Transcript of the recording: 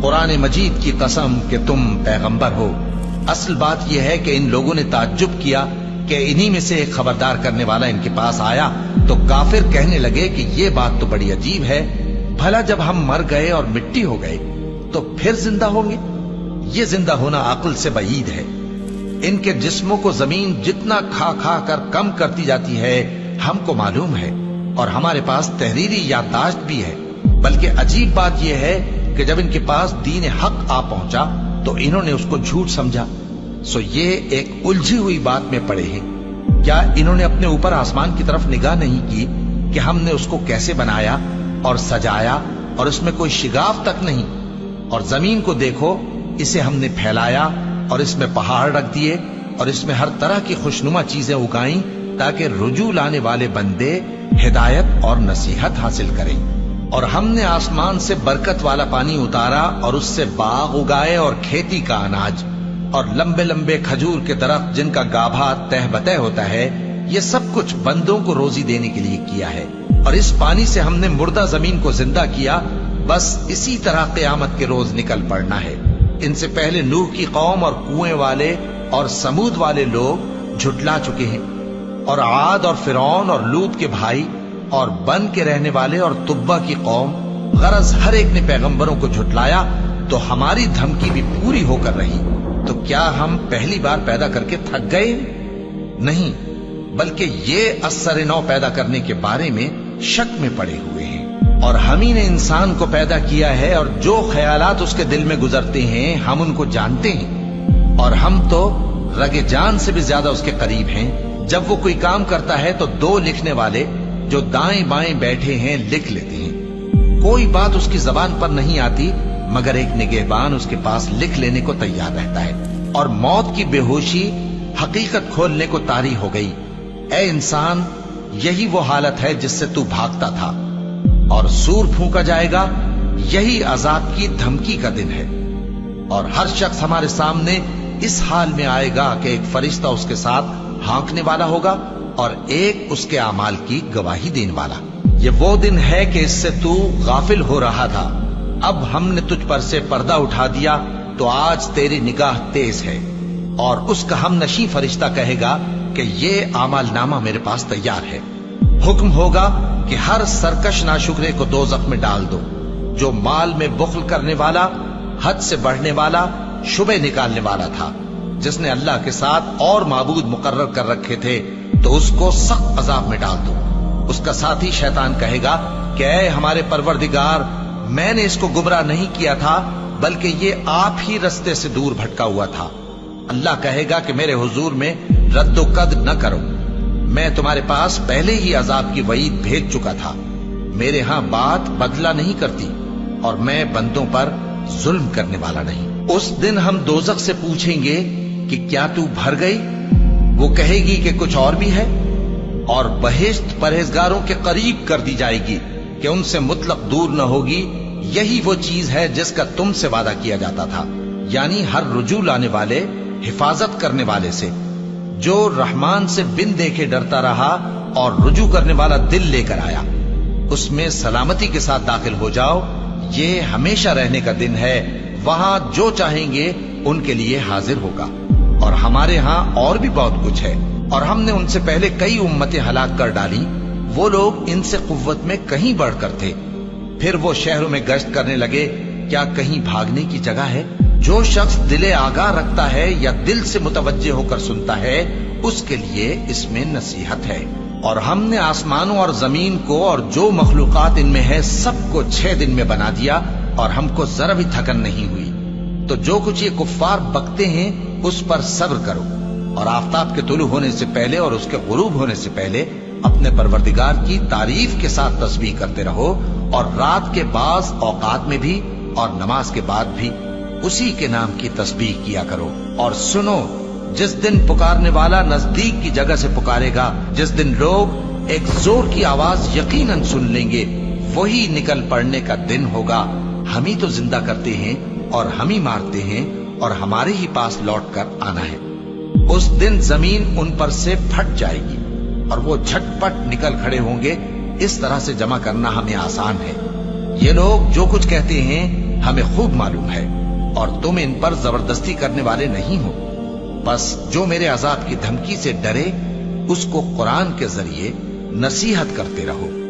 कुरान मजीद की कसम कि तुम पैगंबर हो। असल बात यह है कि इन लोगों ने ताज्जुब किया कि इन्हीं में से एक खबरदार करने वाला इनके पास आया, तो काफिर कहने लगे कि ये बात तो बड़ी अजीब है, भला जब हम मर गए और मिट्टी हो गए तो फिर जिंदा होंगे? ये जिंदा होना अक्ल से बईद है। इनके जिस्मों को जमीन जितना खा खा कर कम करती जाती है हमको मालूम है, और हमारे पास तहरीरी याददाश्त भी है। बल्कि अजीब बात यह है कि जब इनके पास दीन हक आ पहुंचा तो इन्होंने उसको झूठ समझा। सो ये एक उलझी हुई बात में पड़े हैं। क्या इन्होंने अपने ऊपर आसमान की तरफ निगाह नहीं की कि हमने उसको कैसे बनाया और सजाया, और इसमें कोई शिगाफ तक नहीं? और जमीन को देखो, इसे हमने फैलाया और इसमें पहाड़ रख दिए और इसमें हर तरह की खुशनुमा चीजें उगाई ताकि रुजू लाने वाले बंदे हिदायत और नसीहत हासिल करें। और हमने आसमान से बरकत वाला पानी उतारा और उससे बाग उगाए और खेती का अनाज और लंबे लंबे खजूर के दरख्त जिनका गाभा तह बतह होता है। ये सब कुछ बंदों को रोजी देने के लिए किया है। और इस पानी से हमने मुर्दा जमीन को जिंदा किया। बस इसी तरह क़यामत के रोज निकल पड़ना है। इनसे पहले नूह की कौम और कुएं वाले और समूद वाले लोग झुटला चुके हैं, और आद और फिरौन और लूत के भाई और बन के रहने वाले और तुब्बा की कौम, गरज हर एक ने पैगंबरों को झुटलाया, तो हमारी धमकी भी पूरी होकर रही। तो क्या हम पहली बार पैदा करके थक गए? नहीं, बल्कि ये असर नौ पैदा करने के बारे में शक में पड़े हुए हैं। और हम ही ने इंसान को पैदा किया है, और जो ख्यालात उसके दिल में गुजरते हैं हम उनको जानते हैं, और हम तो रगे जान से भी ज्यादा उसके करीब हैं। जब वो कोई काम करता है तो दो लिखने वाले जो दाएं बाएं बैठे हैं लिख लेते हैं। कोई बात उसकी जबान पर नहीं आती मगर एक निगहबान उसके पास लिख लेने को तैयार रहता है। और मौत की बेहोशी हकीकत खोलने को तारी हो गई। ए इंसान, यही वो हालत है जिससे तू भागता था, और सूर फूंका जाएगा, यही अजाब की धमकी का दिन है। और हर शख्स हमारे सामने इस हाल में आएगा कि एक फरिश्ता उसके साथ हाँकने वाला होगा और एक उसके अमाल की गवाही देने वाला। ये वो दिन है कि इससे तू गाफिल हो रहा था, अब हमने तुझ पर से पर्दा उठा दिया, तो आज तेरी निगाह तेज है। और उसका हम नशी फरिश्ता कहेगा कि ये आमालनामा मेरे पास तैयार है। हुक्म होगा कि हर सरकश नाशुक्रे को दोज़ख में डाल दो। जो माल में बुख्ल करने वाला, हद से बढ़ने वाला, शुबे निकालने वाला था, जिसने अल्लाह के साथ और माबूद मुकर्रर कर रखे थे, तो उसको सख्त अजाब में डाल दो। उसका साथी शैतान कहेगा कि ऐ हमारे परवरदिगार, मैंने इसको गुमराह नहीं किया था, बल्कि ये आप ही रस्ते से दूर भटका हुआ था। अल्लाह कहेगा कि मेरे हुजूर में रद्दो-कद न करो, मैं तुम्हारे पास पहले ही अजाब की वईद भेज चुका था। मेरे यहां बात बदला नहीं करती, और मैं बंदों पर जुल्म करने वाला नहीं। उस दिन हम दोज़ख से पूछेंगे कि क्या तू भर गई? वो कहेगी कि कुछ और भी है। और बहिश्त परहेजगारों के करीब कर दी जाएगी कि उनसे मुतलक दूर न होगी। यही वो चीज है जिसका तुमसे वादा किया जाता था, यानी हर रुजू लाने वाले, हिफाजत करने वाले से, जो रहमान से बिन देखे डरता रहा और रुजू करने वाला दिल लेकर आया। उसमें सलामती के साथ दाखिल हो जाओ। ये हमेशा रहने का दिन है, वहां जो चाहेंगे उनके लिए हाजिर होगा। और हमारे यहां और भी बहुत कुछ है। और हमने उनसे पहले कई उम्मतें हलाक कर डाली, वो लोग इनसे कुव्वत में कहीं बढ़कर थे। फिर वो शहरों में गश्त करने लगे, क्या कहीं भागने की जगह है? जो शख्स दिले आगाह रखता है या दिल से मुतवज्जे होकर सुनता है, उसके लिए इसमें नसीहत है। और हमने आसमानों और जमीन को और जो मखलूकात इनमें है सबको 6 दिन में बना दिया, और हमको जरा भी थकन नहीं हुई। तो जो कुछ ये कुफ्फार बकते हैं उस पर सब्र करो, और आफताब के तुलू होने से पहले और उसके गुरूब होने से पहले अपने परवरदिगार की तारीफ के साथ तस्बीह करते रहो, और रात के बाज़ औकात में भी और नमाज के बाद भी उसी के नाम की तस्बीह किया करो। और सुनो, जिस दिन पुकारने वाला नजदीक की जगह से पुकारेगा, जिस दिन लोग एक जोर की आवाज यकीनन सुन लेंगे, वही निकल पड़ने का दिन होगा। हम ही तो जिंदा करते हैं और हम ही मारते हैं, और हमारे ही पास लौट कर आना है। उस दिन जमीन उन पर से फट जाएगी और वो झटपट निकल खड़े होंगे। इस तरह से जमा करना हमें आसान है। ये लोग जो कुछ कहते हैं ہمیں خوب معلوم ہے اور تم ان پر زبردستی کرنے والے نہیں ہو. بس جو میرے عذاب کی دھمکی سے ڈرے اس کو قرآن کے ذریعے نصیحت کرتے رہو.